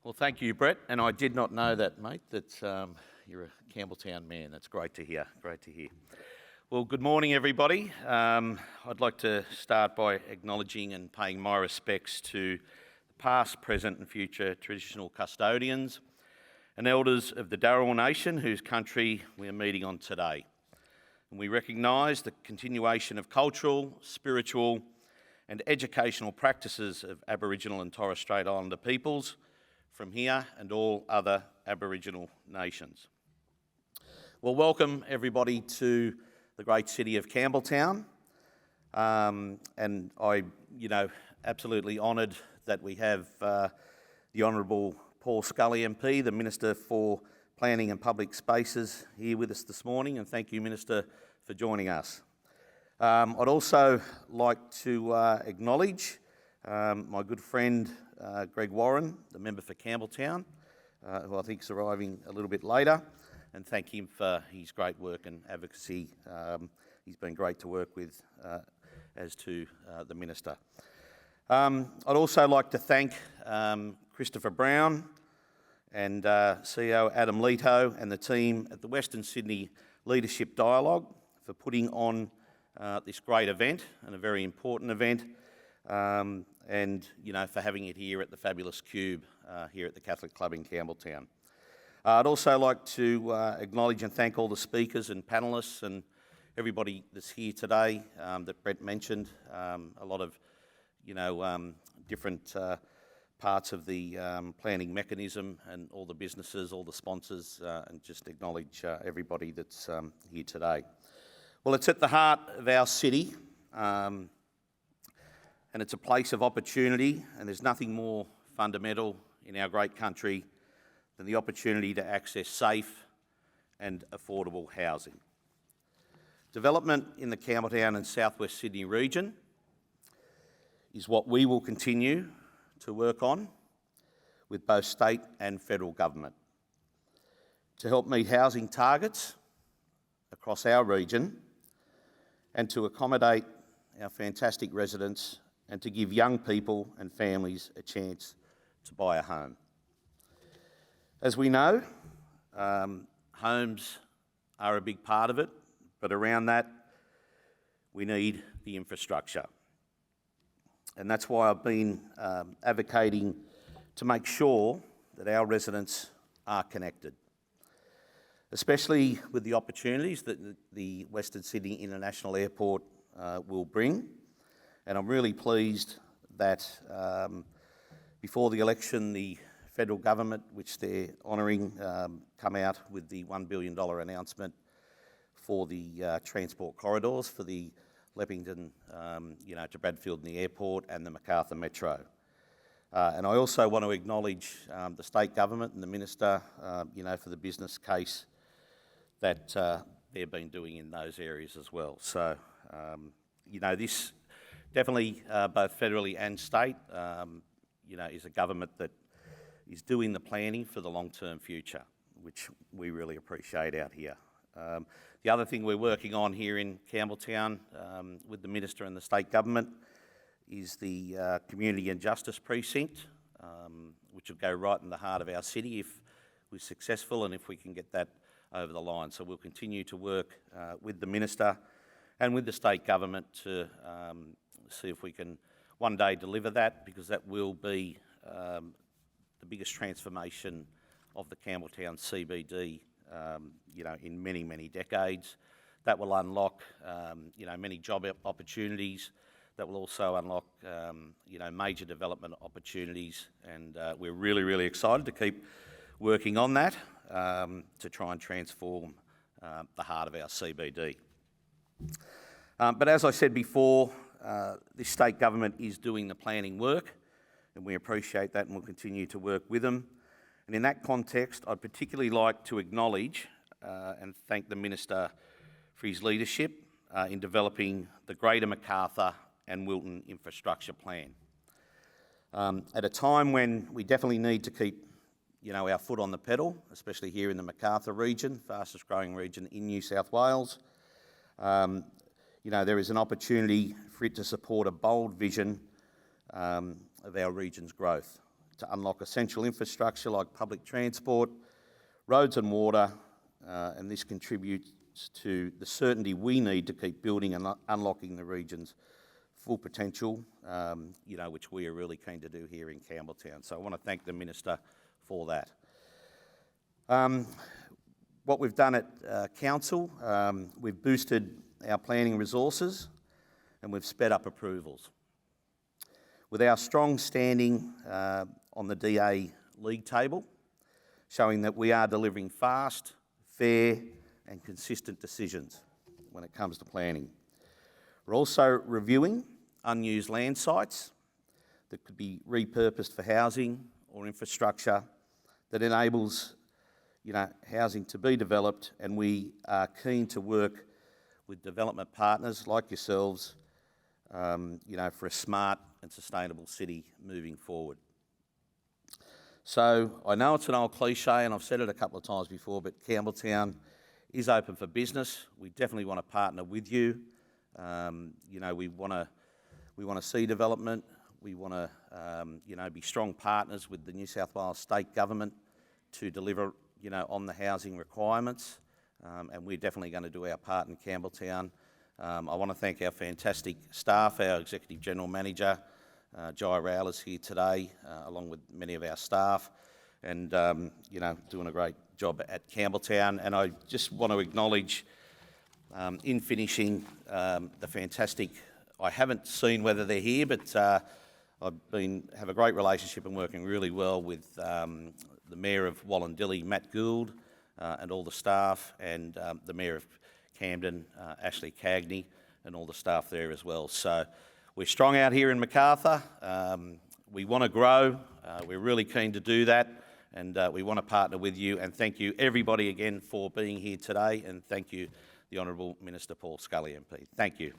Well, thank you, Brett. And I did not know that, mate, that you're a Campbelltown man. That's great to hear. Great to hear. Well, good morning, everybody. I'd like to start by acknowledging and paying my respects to the past, present and future traditional custodians and elders of the Darrell Nation, whose country we are meeting on today. And we recognise the continuation of cultural, spiritual and educational practices of Aboriginal and Torres Strait Islander peoples from here and all other Aboriginal nations. Well, welcome everybody to the great city of Campbelltown. And absolutely honoured that we have the Honourable Paul Scully MP, the Minister for Planning and Public Spaces, here with us this morning, and thank you, Minister, for joining us. I'd also like to acknowledge my good friend Greg Warren, the member for Campbelltown, who I think is arriving a little bit later, and thank him for his great work and advocacy. He's been great to work with, as to the Minister. I'd also like to thank Christopher Brown and CEO Adam Leto and the team at the Western Sydney Leadership Dialogue for putting on this great event and a very important event. And for having it here at the fabulous Cube here at the Catholic Club in Campbelltown. I'd also like to acknowledge and thank all the speakers and panellists and everybody that's here today that Brett mentioned. A lot of, different parts of the planning mechanism and all the businesses, all the sponsors, and just acknowledge everybody that's here today. Well, it's at the heart of our city. And it's a place of opportunity, and there's nothing more fundamental in our great country than the opportunity to access safe and affordable housing. Development in the Campbelltown and Southwest Sydney region is what we will continue to work on with both state and federal government to help meet housing targets across our region and to accommodate our fantastic residents and to give young people and families a chance to buy a home. As we know, homes are a big part of it, but around that, we need the infrastructure. And that's why I've been advocating to make sure that our residents are connected, especially with the opportunities that the Western Sydney International Airport will bring. And I'm really pleased that before the election, the federal government, which they're honouring, come out with the $1 billion announcement for the transport corridors for the Leppington, to Bradfield and the airport and the Macarthur Metro. And I also want to acknowledge the state government and the Minister, for the business case that they've been doing in those areas as well. So, this definitely, both federally and state, is a government that is doing the planning for the long-term future, which we really appreciate out here. The other thing we're working on here in Campbelltown with the Minister and the state government is the Community and Justice Precinct, which will go right in the heart of our city if we're successful and if we can get that over the line. So we'll continue to work with the Minister and with the state government to see if we can one day deliver that, because that will be the biggest transformation of the Campbelltown CBD, in many, many decades. That will unlock, many job opportunities. That will also unlock, major development opportunities. And we're really, really excited to keep working on that to try and transform the heart of our CBD. But as I said before, this state government is doing the planning work, and we appreciate that and we'll continue to work with them. And in that context, I'd particularly like to acknowledge and thank the Minister for his leadership in developing the Greater Macarthur and Wilton Infrastructure Plan. At a time when we definitely need to keep our foot on the pedal, especially here in the Macarthur region, fastest growing region in New South Wales. There is an opportunity for it to support a bold vision of our region's growth, to unlock essential infrastructure like public transport, roads and water, and this contributes to the certainty we need to keep building and unlocking the region's full potential, which we are really keen to do here in Campbelltown. So I want to thank the Minister for that. What we've done at Council, we've boosted our planning resources and we've sped up approvals. With our strong standing on the DA league table, showing that we are delivering fast, fair and consistent decisions when it comes to planning. We're also reviewing unused land sites that could be repurposed for housing or infrastructure that enables housing to be developed, and we are keen to work with development partners like yourselves for a smart and sustainable city moving forward. So I know it's an old cliche and I've said it a couple of times before, but Campbelltown is open for business. We definitely want to partner with you. We want to see development. We want to be strong partners with the New South Wales State Government to deliver on the housing requirements, and we're definitely going to do our part in Campbelltown. I want to thank our fantastic staff. Our Executive General Manager, Jai Rowell, is here today, along with many of our staff, and doing a great job at Campbelltown. And I just want to acknowledge, in finishing, the fantastic. I haven't seen whether they're here, but have a great relationship and working really well with the Mayor of Wallandilly, Matt Gould, and all the staff, and the Mayor of Camden, Ashley Cagney, and all the staff there as well. So we're strong out here in Macarthur. We want to grow. We're really keen to do that, and we want to partner with you. And thank you everybody again for being here today, and thank you the Honourable Minister Paul Scully MP. Thank you.